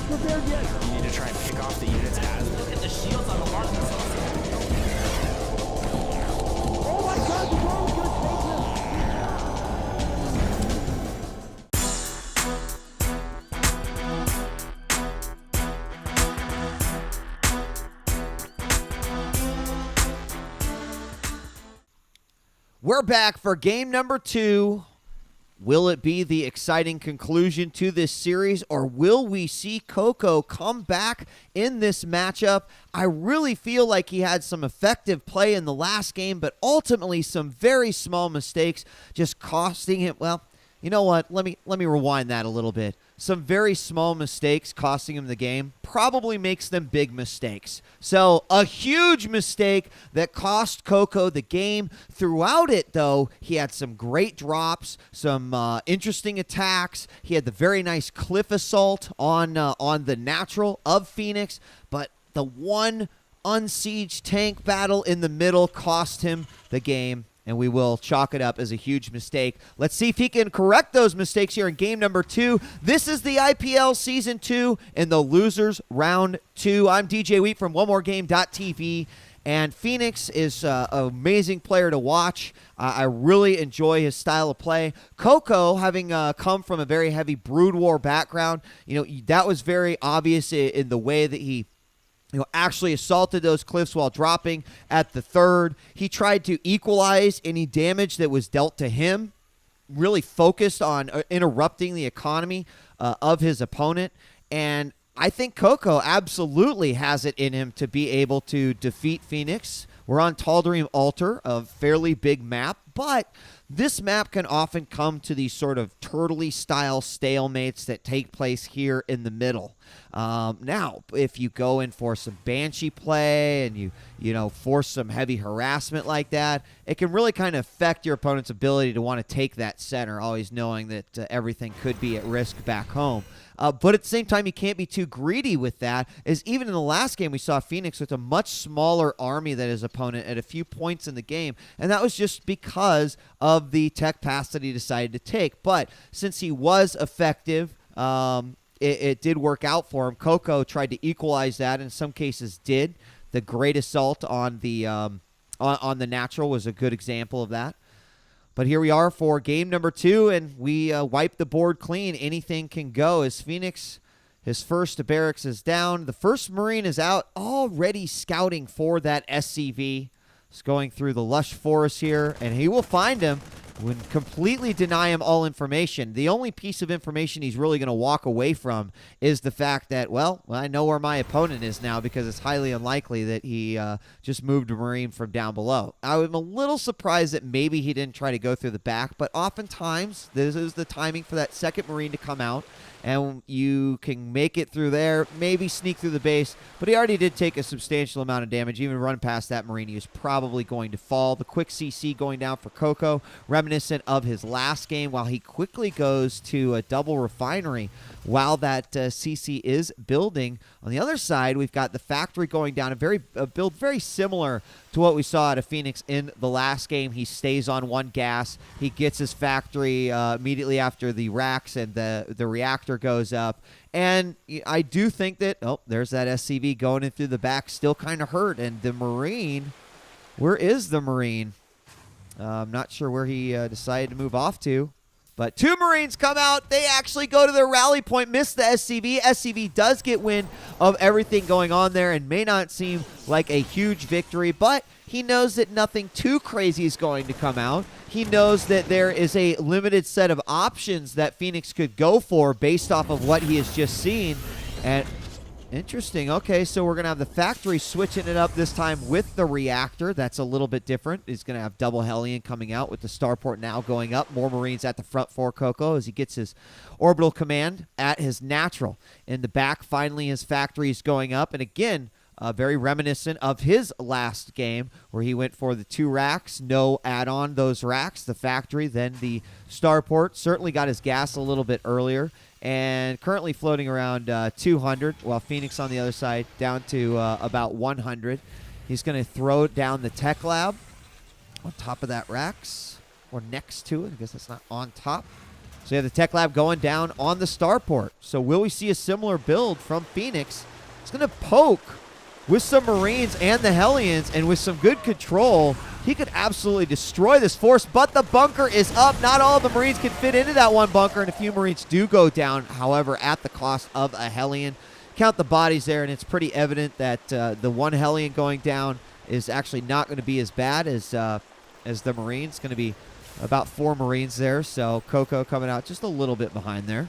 You need to try and pick off the units as. Look at the shields on the mark. Oh my god, the drone's gonna take him! We're back for game number 2. Will it be the exciting conclusion to this series, or will we see CocoA come back in this matchup? I really feel like he had some effective play in the last game, but ultimately some very small mistakes just costing him. Well, you know what? Let me rewind that a little bit. Some very small mistakes costing him the game probably makes them big mistakes. So a huge mistake that cost CocoA the game. Throughout it, though, he had some great drops, some interesting attacks. He had the very nice cliff assault on the natural of Fenix, but the one unsieged tank battle in the middle cost him the game. And we will chalk it up as a huge mistake. Let's see if he can correct those mistakes here in game number 2. This is the IPL Season 2 in the Losers Round 2. I'm DJ Wheat from OneMoreGame.tv. And Fenix is an amazing player to watch. I really enjoy his style of play. CocoA, having come from a very heavy Brood War background, that was very obvious in the way that he actually assaulted those cliffs while dropping at the third. He tried to equalize any damage that was dealt to him, really focused on interrupting the economy of his opponent. And I think CocoA absolutely has it in him to be able to defeat Fenix. We're on Tal'Darim Altar, a fairly big map, but this map can often come to these sort of turtley-style stalemates that take place here in the middle. Now, if you go in for some Banshee play and you force some heavy harassment like that, it can really kind of affect your opponent's ability to want to take that center, always knowing that everything could be at risk back home. But at the same time, you can't be too greedy with that, as even in the last game, we saw Fenix with a much smaller army than his opponent at a few points in the game, and that was just because of the tech pass that he decided to take. But since he was effective, it did work out for him. CocoA tried to equalize that, in some cases did. The great assault on the natural was a good example of that. But here we are for game number 2, and we wipe the board clean. Anything can go as Fenix, his first barracks is down. The first Marine is out, already scouting for that SCV. He's going through the lush forest here, and he will find him. Would completely deny him all information. The only piece of information he's really going to walk away from is the fact that, well, I know where my opponent is now, because it's highly unlikely that he just moved a Marine from down below. I'm a little surprised that maybe he didn't try to go through the back, but oftentimes this is the timing for that second Marine to come out, and you can make it through there, maybe sneak through the base, but he already did take a substantial amount of damage. Even run past that Marine, he was probably going to fall. The quick CC going down for CocoA, reminiscent of his last game, while he quickly goes to a double refinery while that CC is building. On the other side, we've got the factory going down, a build very similar to what we saw out of Fenix in the last game. He stays on one gas. He gets his factory immediately after the racks and the reactor goes up. And I do think that, there's that SCV going in through the back, still kind of hurt. And the Marine, where is the Marine? I'm not sure where he decided to move off to. But 2 Marines come out. They actually go to their rally point, miss the SCV. SCV does get wind of everything going on there and may not seem like a huge victory, but he knows that nothing too crazy is going to come out. He knows that there is a limited set of options that Fenix could go for based off of what he has just seen. And interesting. Okay, so we're going to have the factory switching it up this time with the reactor. That's a little bit different. He's going to have double Hellion coming out with the starport now going up. More Marines at the front for CocoA as he gets his orbital command at his natural. In the back, finally, his factory is going up. And again, very reminiscent of his last game where he went for the 2 racks, no add-on those racks, the factory, then the starport. Certainly got his gas a little bit earlier. And currently floating around 200, while Fenix on the other side down to about 100. He's going to throw down the tech lab on top of that racks, or next to it. I guess that's not on top. So you have the Tech Lab going down on the starport. So will we see a similar build from Fenix? It's going to poke with some Marines and the Hellions, and with some good control, he could absolutely destroy this force, but the bunker is up. Not all of the Marines can fit into that one bunker, and a few Marines do go down, however, at the cost of a Hellion. Count the bodies there, and it's pretty evident that the one Hellion going down is actually not going to be as bad as the Marines. It's going to be about 4 Marines there, so CocoA coming out just a little bit behind there.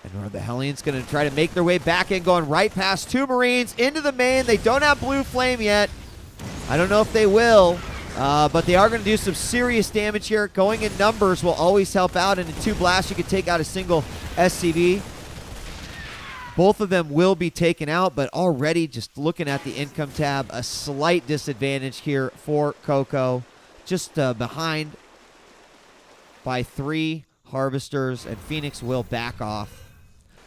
And the Hellions going to try to make their way back in, going right past 2 Marines into the main. They don't have Blue Flame yet. I don't know if they will, but they are going to do some serious damage here. Going in numbers will always help out, and in 2 blasts you can take out a single SCV. Both of them will be taken out, but already just looking at the income tab, a slight disadvantage here for CocoA. Just behind by 3 Harvesters, and Fenix will back off.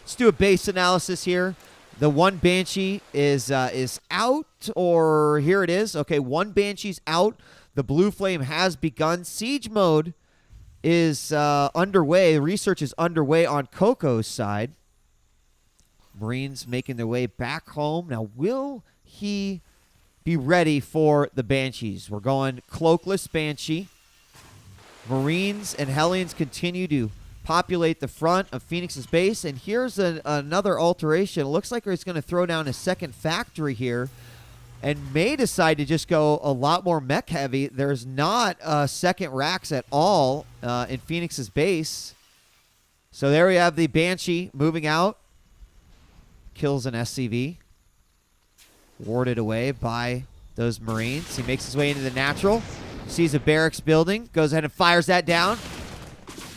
Let's do a base analysis here. The one Banshee is out, or here it is. Okay, one Banshee's out. The Blue Flame has begun. Siege mode is underway. Research is underway on CocoA's side. Marines making their way back home. Now, will he be ready for the Banshees? We're going cloakless Banshee. Marines and Hellions continue to populate the front of Fenix's base, and here's another alteration. It looks like he's going to throw down a second factory here and may decide to just go a lot more mech heavy. There's not second racks at all in Fenix's base. So there we have the Banshee moving out. Kills an SCV. Warded away by those Marines. He makes his way into the natural. Sees a barracks building. Goes ahead and fires that down.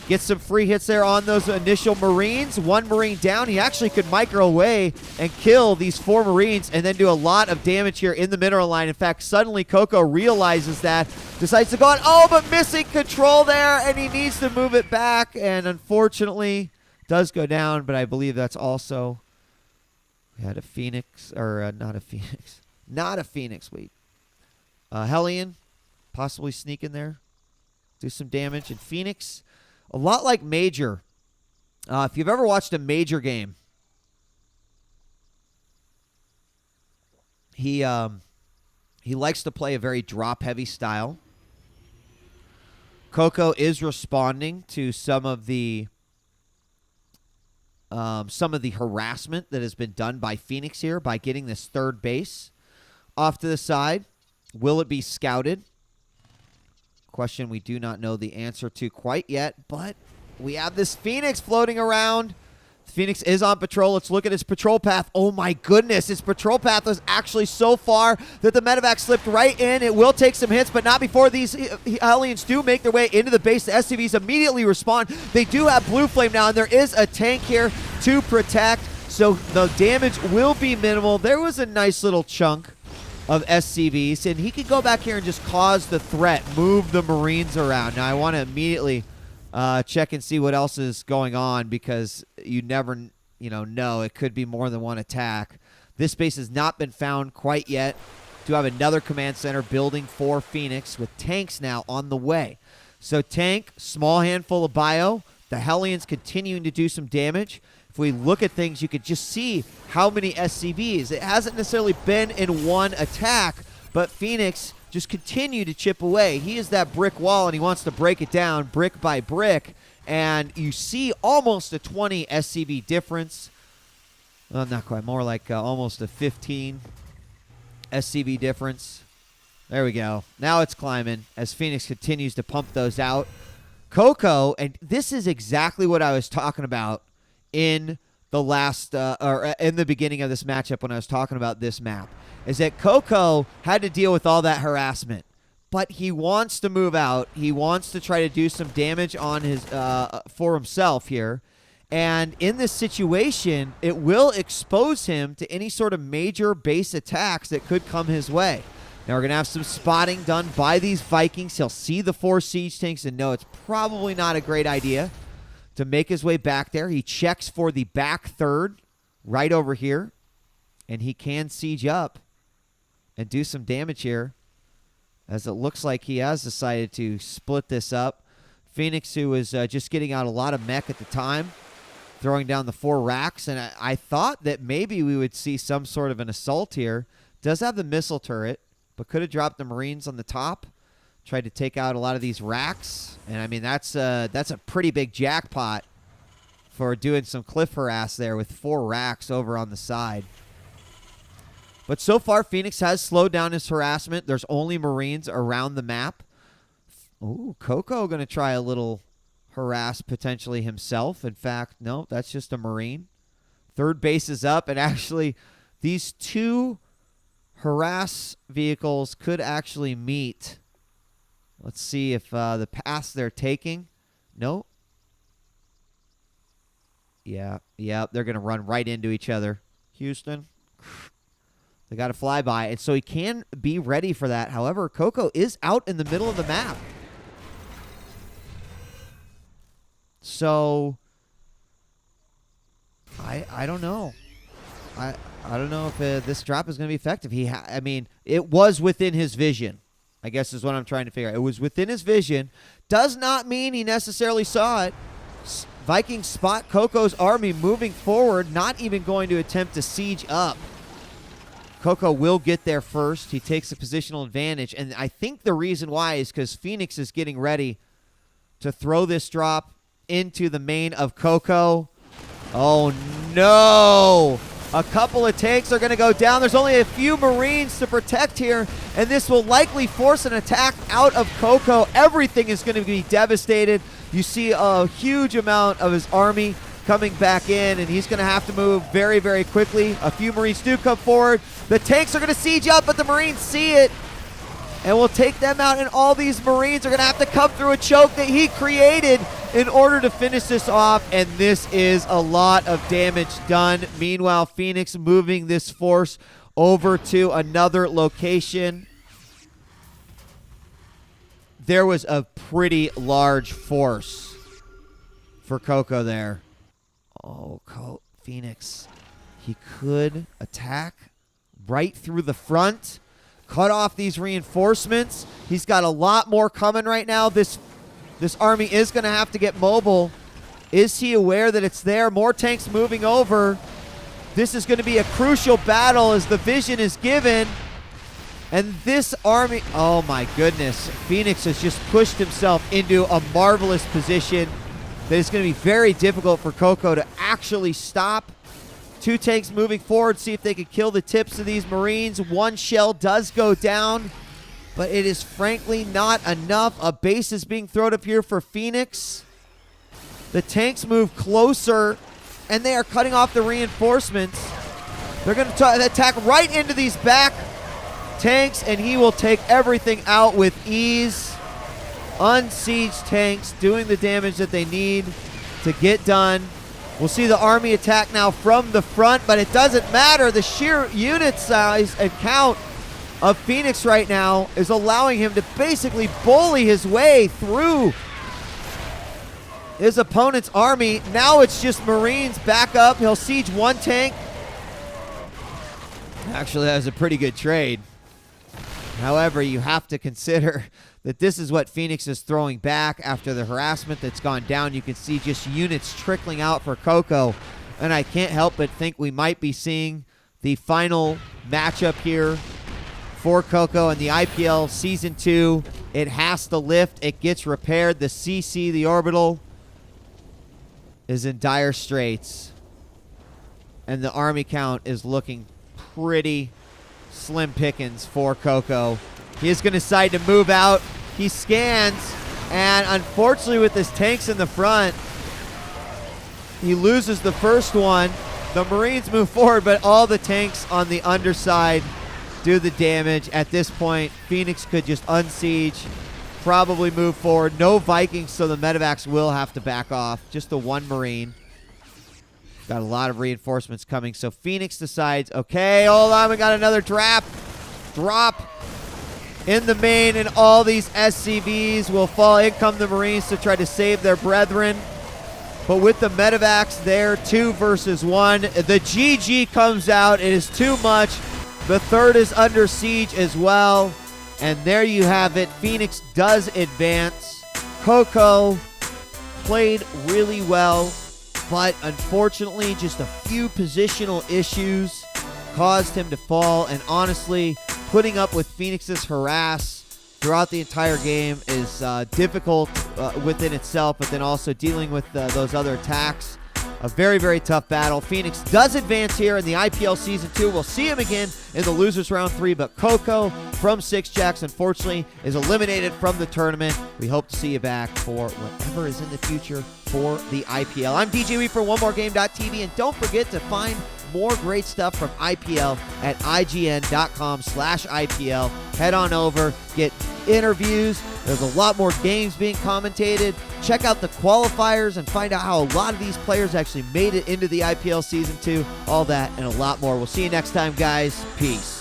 Gets some free hits there on those initial Marines. 1 Marine down. He actually could micro away and kill these 4 Marines and then do a lot of damage here in the mineral line. In fact, suddenly CocoA realizes that. Decides to go on. Oh, but missing control there, and he needs to move it back, and unfortunately does go down, but I believe that's also... We had a Fenix, or not a Fenix. Not a Fenix, wait. Hellion, possibly sneak in there. Do some damage. And Fenix... A lot like Major. If you've ever watched a Major game, he likes to play a very drop-heavy style. CocoA is responding to some of the harassment that has been done by Fenix here by getting this third base off to the side. Will it be scouted? Question we do not know the answer to quite yet, but we have this Fenix floating around. Fenix is on patrol. Let's look at his patrol path. Oh my goodness, his patrol path was actually so far that the medevac slipped right in. It will take some hits, but not before these Hellions do make their way into the base. The SCVs immediately respond. They do have Blue Flame now, and there is a tank here to protect, so the damage will be minimal. There was a nice little chunk of SCVs, and he can go back here and just cause the threat, move the Marines around. Now, I want to immediately check and see what else is going on, because you never know. It could be more than one attack. This base has not been found quite yet. Do have another command center building for Fenix with tanks now on the way. So tank, small handful of bio. The Hellions continuing to do some damage. If we look at things, you could just see how many SCVs. It hasn't necessarily been in one attack, but Fenix just continue to chip away. He is that brick wall, and he wants to break it down brick by brick. And you see almost a 20 SCV difference. Well, not quite. More like almost a 15 SCV difference. There we go. Now it's climbing as Fenix continues to pump those out. CocoA, and this is exactly what I was talking about in the last or in the beginning of this matchup when I was talking about this map, is that CocoA had to deal with all that harassment, but he wants to move out. He wants to try to do some damage on his for himself here, and in this situation, it will expose him to any sort of major base attacks that could come his way. Now we're gonna have some spotting done by these Vikings. He'll see the 4 siege tanks and know it's probably not a great idea to make his way back there. He checks for the back third right over here, and he can siege up and do some damage here, as it looks like he has decided to split this up. Fenix, who was just getting out a lot of mech at the time, throwing down the 4 racks. And I thought that maybe we would see some sort of an assault here. Does have the missile turret, but could have dropped the Marines on the top. Tried to take out a lot of these racks. And, I mean, that's a pretty big jackpot for doing some cliff harass there with 4 racks over on the side. But so far, Fenix has slowed down his harassment. There's only Marines around the map. Ooh, CocoA going to try a little harass potentially himself. In fact, no, that's just a Marine. Third base is up, and actually these 2 harass vehicles could actually meet. Let's see if the pass they're taking. No. Yeah, they're going to run right into each other. Houston. They got to fly by, and so he can be ready for that. However, CocoA is out in the middle of the map. So I don't know. I don't know if this drop is going to be effective. I mean, it was within his vision, I guess is what I'm trying to figure out. It was within his vision. Does not mean he necessarily saw it. Vikings spot CocoA's army moving forward, not even going to attempt to siege up. CocoA will get there first. He takes a positional advantage, and I think the reason why is because Fenix is getting ready to throw this drop into the main of CocoA. Oh, no. A couple of tanks are going to go down. There's only a few Marines to protect here, and this will likely force an attack out of CocoA. Everything is going to be devastated. You see a huge amount of his army coming back in, and he's going to have to move very, very quickly. A few Marines do come forward. The tanks are going to siege up, but the Marines see it and will take them out, and all these Marines are going to have to come through a choke that he created in order to finish this off, and this is a lot of damage done. Meanwhile, Fenix moving this force over to another location. There was a pretty large force for CocoA there. Oh, Fenix. He could attack right through the front, cut off these reinforcements. He's got a lot more coming right now. This army is going to have to get mobile. Is he aware that it's there? More tanks moving over. This is going to be a crucial battle as the vision is given. And this army, oh my goodness, Fenix has just pushed himself into a marvelous position that is going to be very difficult for CocoA to actually stop. 2 tanks moving forward, see if they can kill the tips of these Marines. 1 shell does go down, but it is frankly not enough. A base is being thrown up here for Fenix. The tanks move closer, and they are cutting off the reinforcements. They're going to attack right into these back tanks, and he will take everything out with ease. Unsieged tanks doing the damage that they need to get done. We'll see the army attack now from the front, but it doesn't matter. The sheer unit size and count of Fenix right now is allowing him to basically bully his way through his opponent's army. Now it's just Marines back up. He'll siege 1 tank. Actually, that was a pretty good trade. However, you have to consider that this is what Fenix is throwing back after the harassment that's gone down. You can see just units trickling out for CocoA, and I can't help but think we might be seeing the final matchup here for CocoA in the IPL Season 2. It has to lift. It gets repaired. The CC, the orbital, is in dire straits, and the army count is looking pretty slim pickings for CocoA. He is going to decide to move out. He scans, and unfortunately with his tanks in the front, he loses the first one. The Marines move forward, but all the tanks on the underside do the damage. At this point, Fenix could just unsiege, probably move forward. No Vikings, so the medevacs will have to back off. Just the 1 Marine. Got a lot of reinforcements coming, so Fenix decides, okay, hold on, we got another drop in the main, and all these SCVs will fall. In come the Marines to try to save their brethren. But with the medevacs there, 2 versus 1, the GG comes out. It is too much. The third is under siege as well. And there you have it. Fenix does advance CocoA played really well, but unfortunately just a few positional issues caused him to fall, and honestly, putting up with Fenix's harass throughout the entire game is difficult within itself, but then also dealing with those other attacks. A very, very tough battle. Fenix does advance here in the IPL Season 2. We'll see him again in the Losers Round 3, but CocoA from Six Jacks, unfortunately, is eliminated from the tournament. We hope to see you back for whatever is in the future for the IPL. I'm DJ Wee for OneMoreGame.tv, and don't forget to find more great stuff from IPL at IGN.com/IPL. Head on over, get interviews. There's a lot more games being commentated. Check out the qualifiers and find out how a lot of these players actually made it into the IPL Season 2. All that and a lot more. We'll see you next time, guys. Peace.